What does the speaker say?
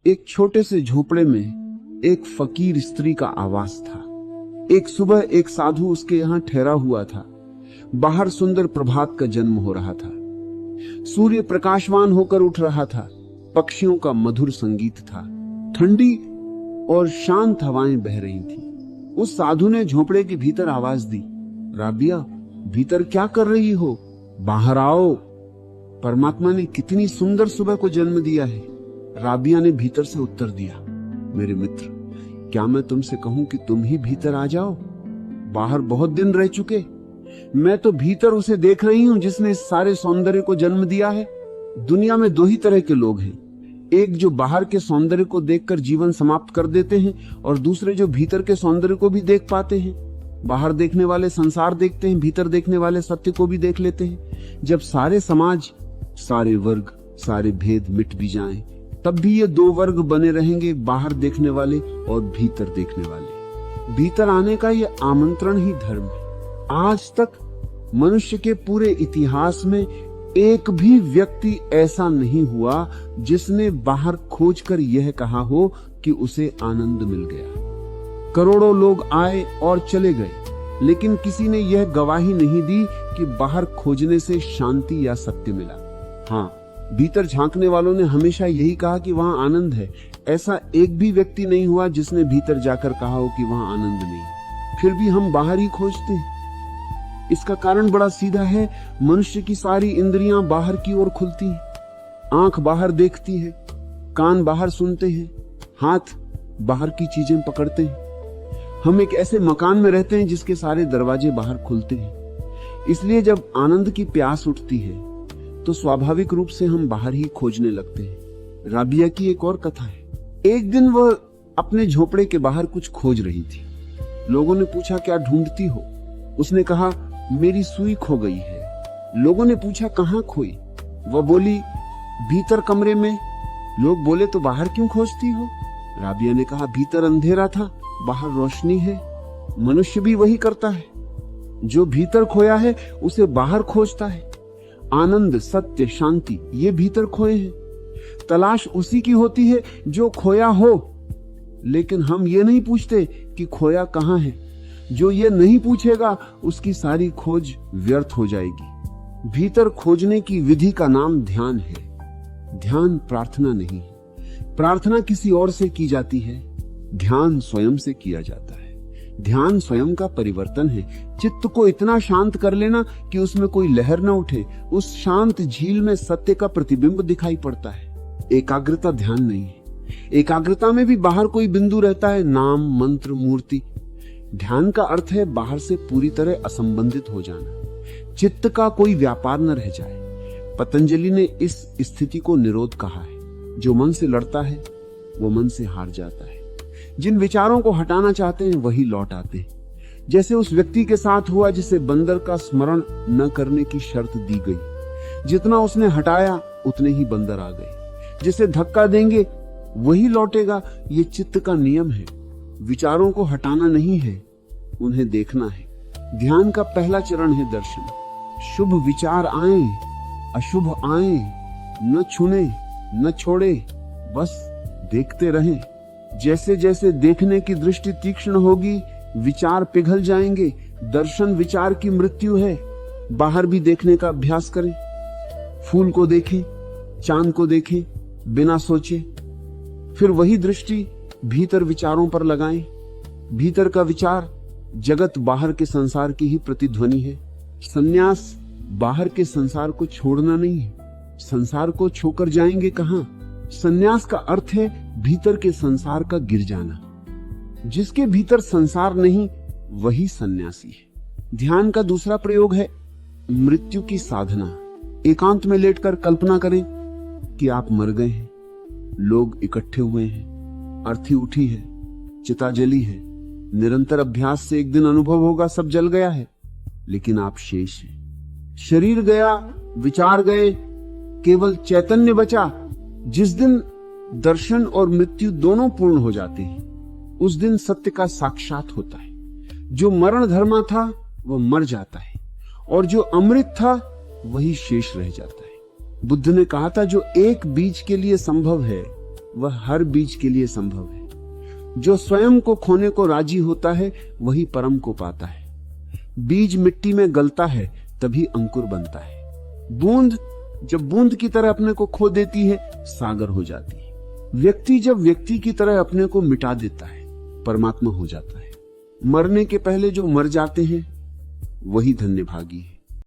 एक छोटे से झोपड़े में एक फकीर स्त्री का आवास था। एक सुबह एक साधु उसके यहाँ ठहरा हुआ था। बाहर सुंदर प्रभात का जन्म हो रहा था। सूर्य प्रकाशवान होकर उठ रहा था। पक्षियों का मधुर संगीत था। ठंडी और शांत हवाएं बह रही थी। उस साधु ने झोपड़े के भीतर आवाज दी, राबिया, भीतर क्या कर रही हो? बाहर आओ। परमात्मा ने कितनी सुंदर सुबह को जन्म दिया है। राबिया ने भीतर से उत्तर दिया, मेरे मित्र, क्या मैं तुमसे कहूं कि तुम ही भीतर आ जाओ? बाहर बहुत दिन रह चुके। मैं तो भीतर उसे देख रही हूं जिसने इस सारे सौंदर्य को जन्म दिया है। दुनिया में दो ही तरह के लोग हैं, एक जो बाहर के सौंदर्य को देखकर जीवन समाप्त कर देते हैं और दूसरे जो भीतर के सौंदर्य को भी देख पाते हैं। बाहर देखने वाले संसार देखते हैं, भीतर देखने वाले सत्य को भी देख लेते हैं। जब सारे समाज, सारे वर्ग, सारे भेद मिट भी जाएं, तब भी ये दो वर्ग बने रहेंगे, बाहर देखने वाले और भीतर देखने वाले। भीतर आने का ये आमंत्रण ही धर्म है। आज तक मनुष्य के पूरे इतिहास में एक भी व्यक्ति ऐसा नहीं हुआ जिसने बाहर खोजकर यह कहा हो कि उसे आनंद मिल गया। करोड़ों लोग आए और चले गए, लेकिन किसी ने यह गवाही नहीं दी कि बाहर खोजने से शांति या सत्य मिला। हाँ, भीतर झांकने वालों ने हमेशा यही कहा कि वहां आनंद है। ऐसा एक भी व्यक्ति नहीं हुआ जिसने भीतर जाकर कहा हो कि वहां आनंद नहीं। फिर भी हम बाहर ही खोजते हैं। इसका कारण बड़ा सीधा है। मनुष्य की सारी इंद्रियां बाहर की ओर खुलती हैं। आंख बाहर देखती है, कान बाहर सुनते हैं, हाथ बाहर की चीजें पकड़ते हैं। हम एक ऐसे मकान में रहते हैं जिसके सारे दरवाजे बाहर खुलते हैं। इसलिए जब आनंद की प्यास उठती है तो स्वाभाविक रूप से हम बाहर ही खोजने लगते हैं। राबिया की एक और कथा है। एक दिन वह अपने झोपड़े के बाहर कुछ खोज रही थी। लोगों ने पूछा, क्या ढूंढती हो? उसने कहा, मेरी सुई खो गई है। लोगों ने पूछा, कहाँ खोई? वह बोली, भीतर कमरे में। लोग बोले, तो बाहर क्यों खोजती हो? राबिया ने कहा, भीतर अंधेरा था, बाहर रोशनी है। मनुष्य भी वही करता है। जो भीतर खोया है उसे बाहर खोजता है। आनंद, सत्य, शांति ये भीतर खोए हैं। तलाश उसी की होती है जो खोया हो, लेकिन हम ये नहीं पूछते कि खोया कहाँ है। जो ये नहीं पूछेगा उसकी सारी खोज व्यर्थ हो जाएगी। भीतर खोजने की विधि का नाम ध्यान है। ध्यान प्रार्थना नहीं है। प्रार्थना किसी और से की जाती है, ध्यान स्वयं से किया जाता है। ध्यान स्वयं का परिवर्तन है। चित्त को इतना शांत कर लेना कि उसमें कोई लहर न उठे। उस शांत झील में सत्य का प्रतिबिंब दिखाई पड़ता है। एकाग्रता ध्यान नहीं है। एकाग्रता में भी बाहर कोई बिंदु रहता है, नाम, मंत्र, मूर्ति। ध्यान का अर्थ है बाहर से पूरी तरह असंबंधित हो जाना। चित्त का कोई व्यापार न रह जाए। पतंजलि ने इस स्थिति को निरोध कहा है। जो मन से लड़ता है वो मन से हार जाता है। जिन विचारों को हटाना चाहते हैं वही लौट आते हैं। जैसे उस व्यक्ति के साथ हुआ जिसे बंदर का स्मरण न करने की शर्त दी गई। जितना उसने हटाया उतने ही बंदर आ गए। जिसे धक्का देंगे वही लौटेगा। ये चित्त का नियम है। विचारों को हटाना नहीं है, उन्हें देखना है। ध्यान का पहला चरण है दर्शन। शुभ विचार आए, अशुभ आए, न छूने न छोड़े, बस देखते रहें। जैसे जैसे देखने की दृष्टि तीक्ष्ण होगी, विचार पिघल जाएंगे। दर्शन विचार की मृत्यु है। बाहर भी देखने का अभ्यास करें। फूल को देखें, चांद को देखें, बिना सोचे। फिर वही दृष्टि भीतर विचारों पर लगाएं। भीतर का विचार जगत बाहर के संसार की ही प्रतिध्वनि है। संन्यास बाहर के संसार को छोड़ना नहीं है। संसार को छोकर जाएंगे कहां? संन्यास का अर्थ है भीतर के संसार का गिर जाना। जिसके भीतर संसार नहीं वही सन्यासी है। ध्यान का दूसरा प्रयोग है मृत्यु की साधना। एकांत में लेटकर कल्पना करें कि आप मर गए हैं। लोग इकट्ठे हुए हैं, अर्थी उठी है, चिता जली है। निरंतर अभ्यास से एक दिन अनुभव होगा सब जल गया है, लेकिन आप शेष हैं। शरीर गया, विचार गए, केवल चैतन्य बचा। जिस दिन दर्शन और मृत्यु दोनों पूर्ण हो जाते हैं उस दिन सत्य का साक्षात होता है। जो मरण धर्मा था वह मर जाता है और जो अमृत था वही शेष रह जाता है। बुद्ध ने कहा था, जो एक बीज के लिए संभव है वह हर बीज के लिए संभव है। जो स्वयं को खोने को राजी होता है वही परम को पाता है। बीज मिट्टी में गलता है तभी अंकुर बनता है। बूंद जब बूंद की तरह अपने को खो देती है सागर हो जाती है। व्यक्ति जब व्यक्ति की तरह अपने को मिटा देता है परमात्मा हो जाता है। मरने के पहले जो मर जाते हैं वही धन्यभागी है।